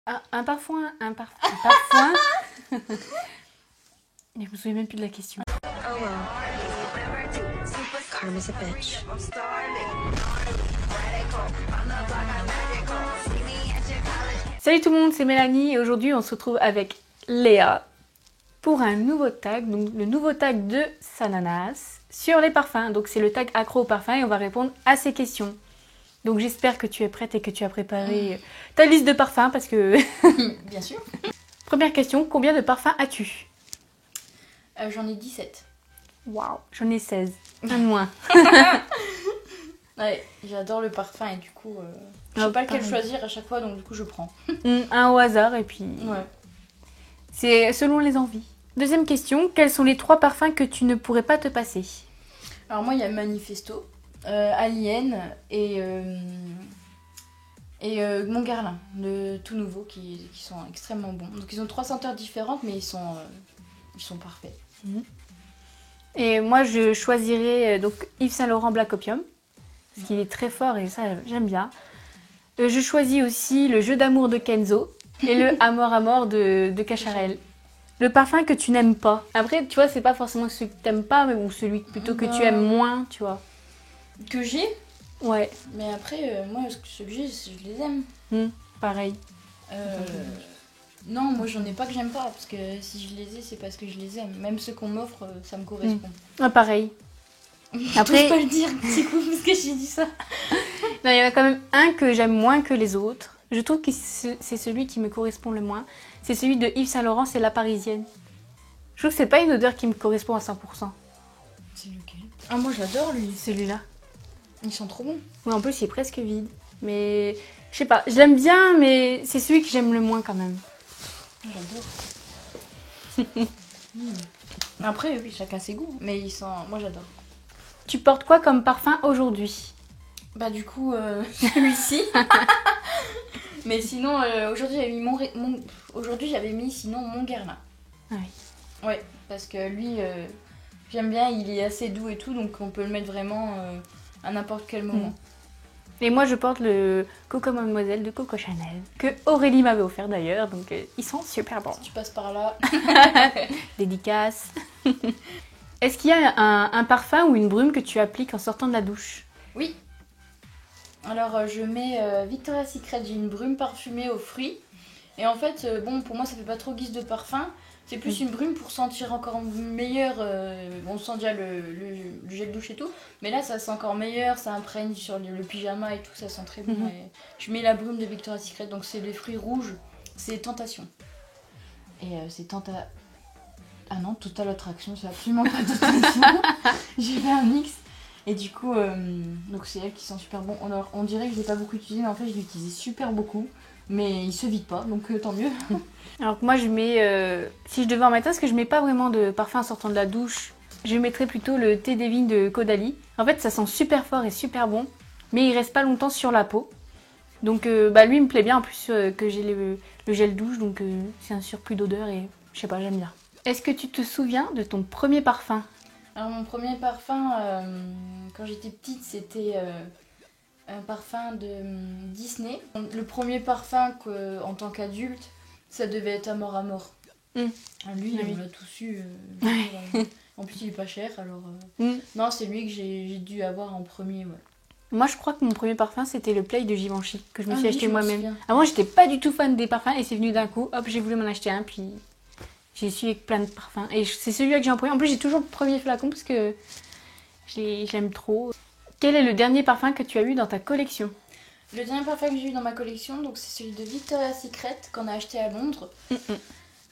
Un parfum, un parfum. Je me souviens même plus de la question. Oh well. Karma's a bitch. Salut tout le monde, c'est Mélanie et aujourd'hui on se retrouve avec Léa pour un nouveau tag, donc le nouveau tag de Sananas sur les parfums. Donc c'est le tag accro aux parfums et on va répondre à ces questions. Donc j'espère que tu es prête et que tu as préparé ta liste de parfums parce que... Bien sûr. Première question, combien de parfums as-tu? J'en ai 17. Waouh, j'en ai 16. Un de moins. Ouais, j'adore le parfum et du coup, je sais pas lequel choisir à chaque fois, donc du coup je prends. Un au hasard et puis... Ouais. C'est selon les envies. Deuxième question, quels sont les 3 parfums que tu ne pourrais pas te passer? Alors moi, il y a Manifesto, Alien et Mon Guerlain, le tout nouveau, qui sont extrêmement bons. Donc ils ont 3 senteurs différentes, mais ils sont parfaits. Et moi, je choisirais donc Yves Saint Laurent Black Opium, parce qu'il est très fort et ça, j'aime bien. Je choisis aussi le Jeu d'amour de Kenzo et le Amor à mort de Cacharel. Le parfum que tu n'aimes pas. Après, tu vois, c'est pas forcément celui que tu n'aimes pas, mais ou celui plutôt que tu aimes moins, tu vois. Que j'ai, Ouais, mais après, moi, ceux que j'ai, je les aime. pareil. Non, moi j'en ai pas que j'aime pas, parce que si je les ai, c'est parce que je les aime. Même ceux qu'on m'offre, ça me correspond. Ah, pareil. Après, Après, pas le dire, c'est cool parce que j'ai dit ça. non, il y en a quand même un que j'aime moins que les autres. Je trouve que c'est celui qui me correspond le moins. C'est celui de Yves Saint Laurent, c'est La Parisienne. Je trouve que c'est pas une odeur qui me correspond à 100%. C'est lequel? Ah, moi j'adore lui. Celui-là. Ils sont trop bons. Oui, en plus, il est presque vide. Mais je sais pas, je l'aime bien, mais c'est celui que j'aime le moins quand même. J'adore. Après, oui, chacun ses goûts, mais ils sont. Moi j'adore. Tu portes quoi comme parfum aujourd'hui? Bah, du coup, celui-ci. Mais sinon, aujourd'hui j'avais mis aujourd'hui j'avais mis sinon Mon Guerlain. Ah oui. Ouais, parce que lui, j'aime bien, il est assez doux et tout, donc on peut le mettre vraiment à n'importe quel moment. Et moi, je porte le Coco Mademoiselle de Coco Chanel, que Aurélie m'avait offert d'ailleurs, donc ils sont super bons. Si tu passes par là. Dédicace. Est-ce qu'il y a un parfum ou une brume que tu appliques en sortant de la douche? Oui. Alors je mets Victoria's Secret, j'ai une brume parfumée aux fruits. Et en fait, bon, pour moi ça fait pas trop guise de parfum. C'est plus une brume pour sentir encore meilleur. On sent déjà le gel douche et tout. Mais là ça sent encore meilleur, ça imprègne sur le pyjama et tout, ça sent très bon. Et je mets la brume de Victoria's Secret, donc c'est les fruits rouges, c'est Tentation. Et c'est Ah non, Total Attraction, c'est absolument pas Tentation. J'ai fait un mix. Et du coup, donc c'est elle qui sent super bon. Alors, on dirait que je l'ai pas beaucoup utilisé, mais en fait je l'utilise super beaucoup. Mais il se vide pas, donc tant mieux. Alors que moi, je mets, si je devais en mettre un, parce que je mets pas vraiment de parfum en sortant de la douche, je mettrais plutôt le thé des vignes de Caudalie. En fait, ça sent super fort et super bon, mais il reste pas longtemps sur la peau. Donc lui, il me plaît bien, en plus que j'ai le gel douche, donc c'est un surplus d'odeur et je sais pas, j'aime bien. Est-ce que tu te souviens de ton premier parfum? Alors mon premier parfum, quand j'étais petite, c'était un parfum de Disney. Le premier parfum en tant qu'adulte, ça devait être Amor à mort. Lui, oui. on l'a tous eu. En plus, il est pas cher, alors... Non, c'est lui que j'ai dû avoir en premier, ouais. Moi, je crois que mon premier parfum, c'était le Play de Givenchy, que je me suis oui, acheté je m'en moi-même. souviens. Avant, j'étais pas du tout fan des parfums et c'est venu d'un coup. Hop, j'ai voulu m'en acheter un, puis j'ai su avec plein de parfums. Et c'est celui-là que j'ai en premier. En plus, j'ai toujours le premier flacon parce que je l'aime trop. Quel est le dernier parfum que tu as eu dans ta collection? Le dernier parfum que j'ai eu dans ma collection, donc c'est celui de Victoria's Secret qu'on a acheté à Londres.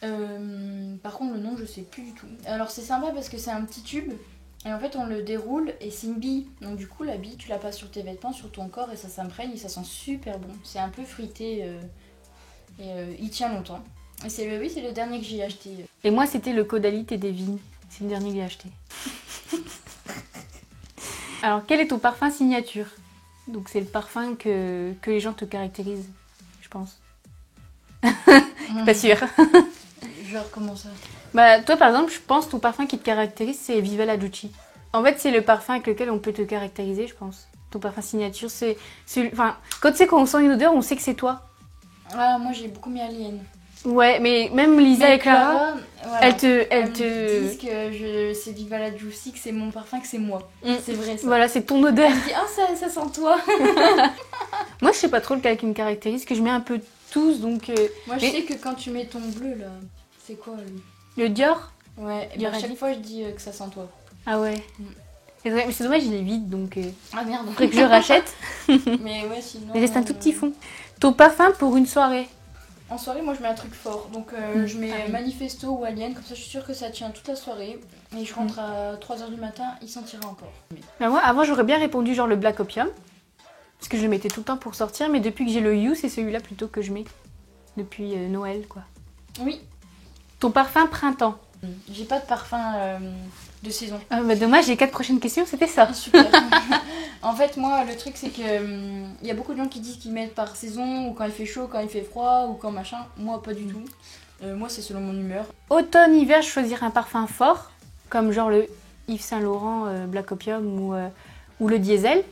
Par contre, le nom, je sais plus du tout. Alors, c'est sympa parce que c'est un petit tube. Et en fait, on le déroule et c'est une bille. Donc, du coup, la bille, tu la passes sur tes vêtements, sur ton corps et ça s'imprègne et ça sent super bon. C'est un peu fruité et il tient longtemps. Et c'est le dernier que j'ai acheté. Et moi, c'était le Caudalie Thé des Vignes. C'est le dernier que j'ai acheté. Alors, quel est ton parfum signature? Donc, c'est le parfum que les gens te caractérisent, je pense. Pas sûre. Genre, comment ça? Bah, toi, par exemple, je pense que ton parfum qui te caractérise, c'est Viva la Gucci. En fait, c'est le parfum avec lequel on peut te caractériser, je pense. Ton parfum signature, c'est... Enfin, quand tu sais qu'on sent une odeur, on sait que c'est toi. Ah, moi j'ai beaucoup mis Alien. Ouais, mais même Lisa Mais et Clara, voilà, elles elles te... me disent que c'est Viva la Juicy, que c'est mon parfum, que c'est moi. C'est vrai ça. Voilà, c'est ton odeur. Elle me dit, ah ça sent toi. Moi, je sais pas trop lequel qui me caractérise, que je mets un peu tous, donc... Moi je sais que quand tu mets ton bleu là, c'est quoi lui? Le Dior. Ouais, et Dior à chaque fois je dis que ça sent toi. Ah ouais. C'est vrai, mais c'est dommage, il est vide, donc... Ah merde. Faudrait que je rachète. Mais ouais, sinon... Il reste un tout petit fond. Ton parfum pour une soirée. En soirée, moi je mets un truc fort. Donc je mets pareil. Manifesto ou Alien, comme ça je suis sûre que ça tient toute la soirée. Et je rentre à 3h du matin, il sentira encore. Bah moi, avant, j'aurais bien répondu genre le Black Opium. Parce que je le mettais tout le temps pour sortir, mais depuis que j'ai le You, c'est celui-là plutôt que je mets. Depuis Noël, quoi. Oui. Ton parfum printemps. J'ai pas de parfum de saison. Ah bah dommage, les 4 prochaines questions, c'était ça. Super. En fait, moi, le truc, c'est que y a beaucoup de gens qui disent qu'ils mettent par saison, ou quand il fait chaud, quand il fait froid, ou quand machin. Moi, pas du tout. Moi, c'est selon mon humeur. Automne, hiver, je choisirais un parfum fort, comme genre le Yves Saint Laurent Black Opium ou le Diesel.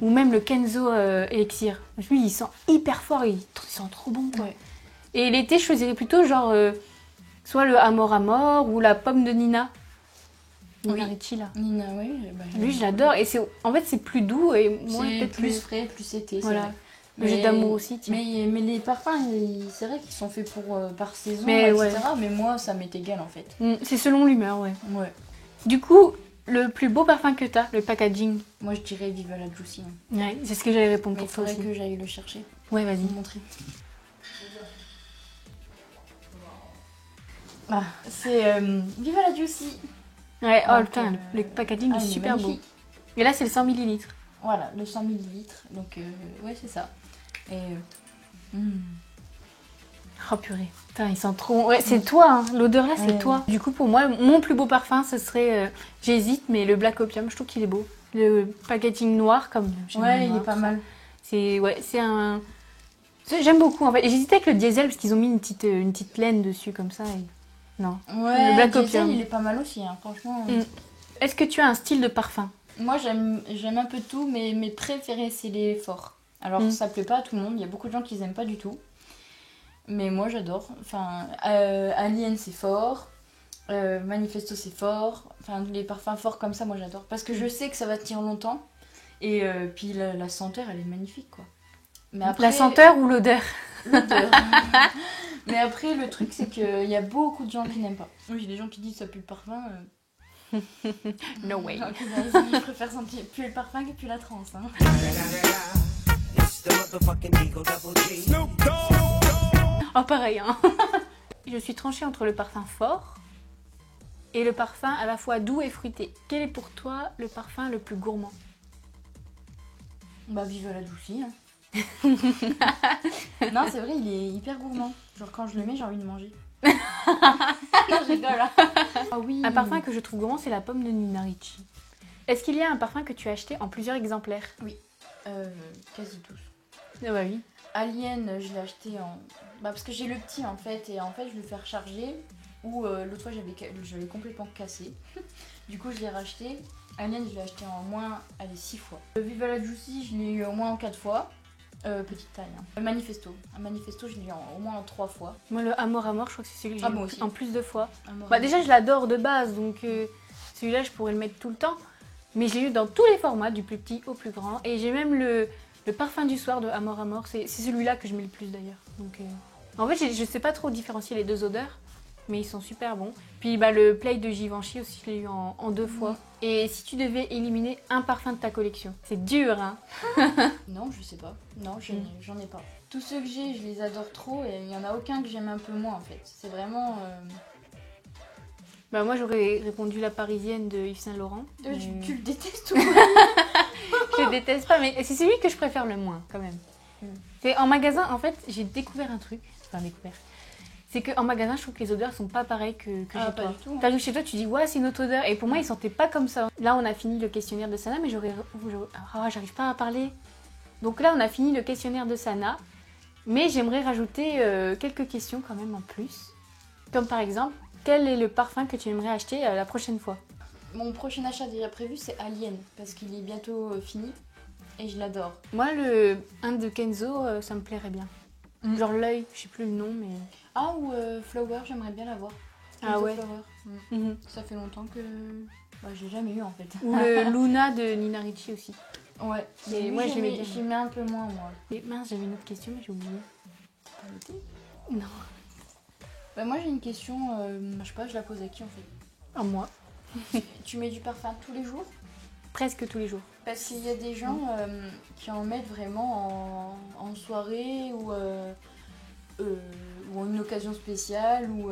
Ou même le Kenzo Elixir. Lui, il sent hyper fort, il sent trop bon, quoi. Ouais. Et l'été, je choisirais plutôt genre soit le Amor Amor ou la pomme de Nina. Oui. Nina Ricci, là. Nina, oui. Bah, Lui, je l'adore. Et en fait, c'est plus doux et moins c'est peut-être plus frais, plus été. Voilà. Vrai. Le jet d'amour aussi, tiens. Mais les parfums, c'est vrai qu'ils sont faits pour par saison, Mais etc. ouais. Mais moi, ça m'est égal en fait. C'est selon l'humeur, ouais. Ouais. Du coup, le plus beau parfum que t'as, le packaging. Moi, je dirais Viva la Juicy. Hein. Ouais, c'est ce que j'allais répondre Mais il pour toi faudrait aussi. que j'aille le chercher. Ouais, vas-y. Vous montrer. Ah, c'est Viva la Juicy. Ouais, oh Donc, putain, le packaging ah, est il est super beau. magnifique. Et là, c'est le 100 ml. Voilà, le 100 ml. Donc, ouais, c'est ça. Et. Oh purée, putain, il sent trop bon. Ouais, c'est toi, hein. L'odeur là, c'est Ouais. toi. Du coup, pour moi, mon plus beau parfum, ce serait, j'hésite, mais le Black Opium, je trouve qu'il est beau. Le packaging noir, comme j'aime le Ouais, il noir, est pas tout mal. ça. C'est un... J'aime beaucoup, en fait. Et j'hésitais avec le Diesel, parce qu'ils ont mis une petite laine dessus, comme ça. Et... Non. Ouais, Le Black Diesel, Opium. il est pas mal aussi, hein, franchement. Est-ce que tu as un style de parfum? Moi, j'aime un peu tout, mais mes préférés, c'est les forts. Alors, ça plaît pas à tout le monde. Il y a beaucoup de gens qui aiment pas du tout. Mais moi, j'adore. Enfin, Alien, c'est fort. Manifesto, c'est fort. Enfin, les parfums forts comme ça, moi, j'adore. Parce que je sais que ça va tenir longtemps. Et puis, la senteur, elle est magnifique, quoi. Mais après, La senteur ou l'odeur? l'odeur. Mais après, le truc, c'est qu'il y a beaucoup de gens qui n'aiment pas. Oui, il y a des gens qui disent ça pue le parfum. No way. Ok, vas-y, je préfère sentir plus le parfum que plus la transe. Hein. Oh, pareil, hein. Je suis tranchée entre le parfum fort et le parfum à la fois doux et fruité. Quel est pour toi le parfum le plus gourmand? Bah, vive la doucie. Hein. Non, c'est vrai, il est hyper gourmand. Genre, quand je le mets, j'ai envie de manger. Non, je rigole. Hein. Ah oui. Un parfum que je trouve gourmand, c'est la pomme de Nina Ricci. Est-ce qu'il y a un parfum que tu as acheté en plusieurs exemplaires? Oui, quasi tous. Ah bah oui. Alien, je l'ai acheté en... Bah, parce que j'ai le petit, en fait, et en fait, je le fais recharger. Ou l'autre fois, je l'avais complètement cassé. Du coup, je l'ai racheté. Alien, je l'ai acheté en au moins, allez, 6 fois. Viva la Juicy, je l'ai eu au moins en 4 fois. Petite taille. Hein. Manifesto. Un Manifesto, je l'ai eu au moins en 3 fois. Moi, le Amor Amor, je crois que c'est celui que j'ai moi eu aussi. en plus de fois. Amor, Bah déjà, je l'adore de base, donc celui-là, je pourrais le mettre tout le temps. Mais je l'ai eu dans tous les formats, du plus petit au plus grand. Et j'ai même le parfum du soir de Amor Amor. C'est celui-là que je mets le plus d'ailleurs. Donc, en fait, je sais pas trop différencier les deux odeurs, mais ils sont super bons. Puis bah, le Play de Givenchy aussi, je l'ai eu en 2 fois. Et si tu devais éliminer un parfum de ta collection, c'est dur, hein? Non, je sais pas. Non, j'en ai pas. Tous ceux que j'ai, je les adore trop et il y en a aucun que j'aime un peu moins en fait. C'est vraiment... Bah moi, j'aurais répondu la parisienne de Yves Saint Laurent. Tu le détestes ou quoi? Je le déteste pas, mais c'est celui que je préfère le moins quand même. C'est en magasin, en fait, j'ai découvert un truc. Enfin, découvert. C'est qu'en magasin, je trouve que les odeurs sont pas pareilles que chez pas toi. du tout, hein. T'arrives chez toi, tu dis ouais, c'est une autre odeur. Et pour moi, ils sentaient pas comme ça. Là, on a fini le questionnaire de Sana, mais j'arrive pas à parler. Donc là, on a fini le questionnaire de Sana, mais j'aimerais rajouter quelques questions quand même en plus. Comme par exemple, quel est le parfum que tu aimerais acheter la prochaine fois? Mon prochain achat déjà prévu, c'est Alien, parce qu'il est bientôt fini et je l'adore. Moi, un de Kenzo, ça me plairait bien. Genre l'œil, je sais plus le nom, mais... Ah, ou Flower, j'aimerais bien l'avoir. Ah ouais. Flower. Mhm. Ça fait longtemps que... Bah, j'ai jamais eu en fait. Ou le Luna de Nina Ricci aussi. Ouais. Mais moi, j'aimais bien. J'aimais un peu moins, moi. Mais mince, j'avais une autre question, mais j'ai oublié. T'as noté? Non. Bah, moi, j'ai une question, je sais pas, je la pose à qui en fait? À moi. Tu mets du parfum tous les jours? Presque tous les jours. Parce qu'il y a des gens qui en mettent vraiment en soirée ou en une occasion spéciale ou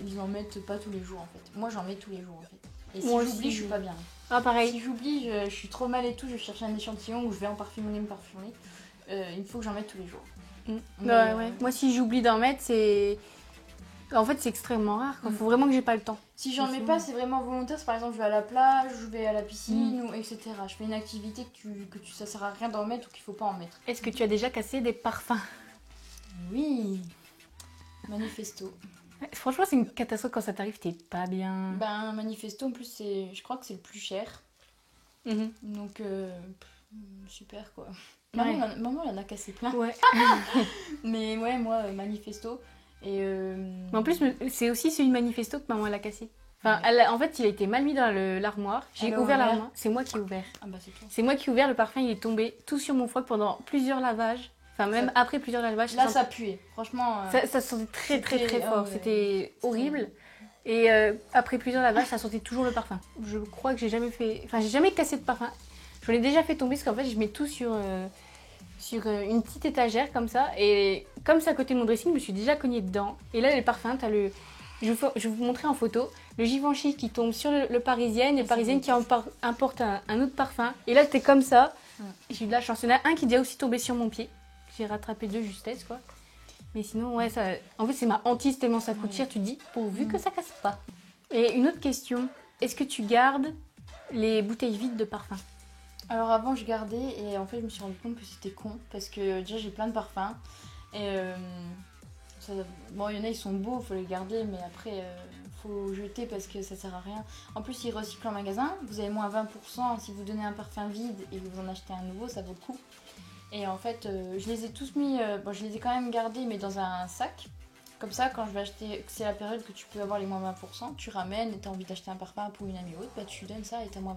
ils en mettent pas tous les jours en fait. Moi j'en mets tous les jours en fait. Et si Moi j'oublie, aussi, je suis pas bien. Ah, pareil. Si j'oublie, je suis trop mal et tout, je cherche un échantillon ou je vais en parfumerie me parfumer. Il faut que j'en mette tous les jours. Mais, Ouais. Moi, si j'oublie d'en mettre, c'est... En fait, c'est extrêmement rare. Il faut vraiment que j'ai pas le temps. Si j'en mets pas, c'est vraiment volontaire. C'est par exemple, je vais à la plage, je vais à la piscine, ou etc. Je fais une activité ça sert à rien d'en mettre ou qu'il faut pas en mettre. Est-ce que tu as déjà cassé des parfums? Oui. Manifesto. Franchement, c'est une catastrophe quand ça t'arrive, t'es pas bien. Ben, Manifesto, en plus, je crois que c'est le plus cher. Mhm. Donc, super quoi. Ouais. Maman, elle en a cassé plein. Ouais. Mais ouais, moi, Manifesto. Et Mais en plus, c'est aussi celui de Manifesto que maman elle a cassé. Enfin, Ouais. en fait, il a été mal mis dans l'armoire. J'ai Elle a ouvert ouvert. l'armoire. C'est moi qui ai ouvert. Ah bah c'est toi. C'est moi qui ai ouvert, le parfum, il est tombé tout sur mon froc pendant plusieurs lavages. Enfin, même Ça- après plusieurs lavages. Là, ça puait. Franchement. ça sentait très très c'était- très fort. ah ouais. C'était horrible. Et après plusieurs lavages, ça sentait toujours le parfum. Je crois que j'ai jamais fait... Enfin, j'ai jamais cassé de parfum. J'en ai déjà fait tomber parce qu'en fait, je mets tout sur une petite étagère comme ça. Et comme c'est à côté de mon dressing, je me suis déjà cognée dedans. Et là, les parfums, t'as le... Je vais vous montrer en photo le Givenchy qui tombe sur le Parisienne et le Parisienne qui importe un autre parfum. Et là, t'es comme ça. J'ai eu de la chance. Il y en a un qui est déjà aussi tombé sur mon pied. J'ai rattrapé de justesse, quoi. Mais sinon, ouais, ça... En fait, c'est ma hantise tellement ça coûte cher. Tu te dis, pourvu que ça casse pas. Et une autre question. Est-ce que tu gardes les bouteilles vides de parfum? Alors avant, je gardais et en fait, je me suis rendu compte que c'était con parce que déjà, j'ai plein de parfums. Et bon, il y en a, ils sont beaux, faut les garder, mais après, faut jeter parce que ça sert à rien. En plus, ils recyclent en magasin. Vous avez moins 20% si vous donnez un parfum vide et que vous en achetez un nouveau, ça vaut le coup. Et en fait, je les ai tous mis, bon, je les ai quand même gardés, mais dans un sac. Comme ça, quand je vais acheter, c'est la période que tu peux avoir les moins 20%, tu ramènes et t'as envie d'acheter un parfum pour une amie ou autre, bah tu donnes ça et t'as moins 20%.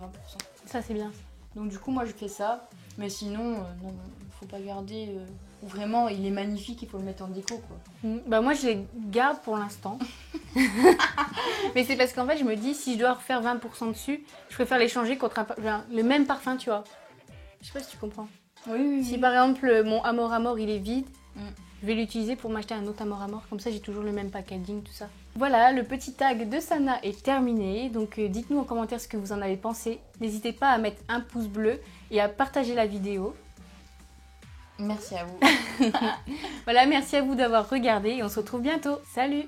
Ça, c'est bien. Donc du coup, moi, je fais ça. Mais sinon, non, faut pas garder. Vraiment, il est magnifique, il faut le mettre en déco, quoi. Bah moi, je les garde pour l'instant. Mais c'est parce qu'en fait, je me dis, si je dois refaire 20% dessus, je préfère les changer contre le même parfum, tu vois. Je sais pas si tu comprends. Oui. Si par exemple, mon Amor Amor, il est vide, Mm. je vais l'utiliser pour m'acheter un autre Amor Amor. Comme ça, j'ai toujours le même packaging, tout ça. Voilà, le petit tag de Sana est terminé. Donc, dites-nous en commentaire ce que vous en avez pensé. N'hésitez pas à mettre un pouce bleu et à partager la vidéo. Merci à vous. Voilà, merci à vous d'avoir regardé et on se retrouve bientôt. Salut!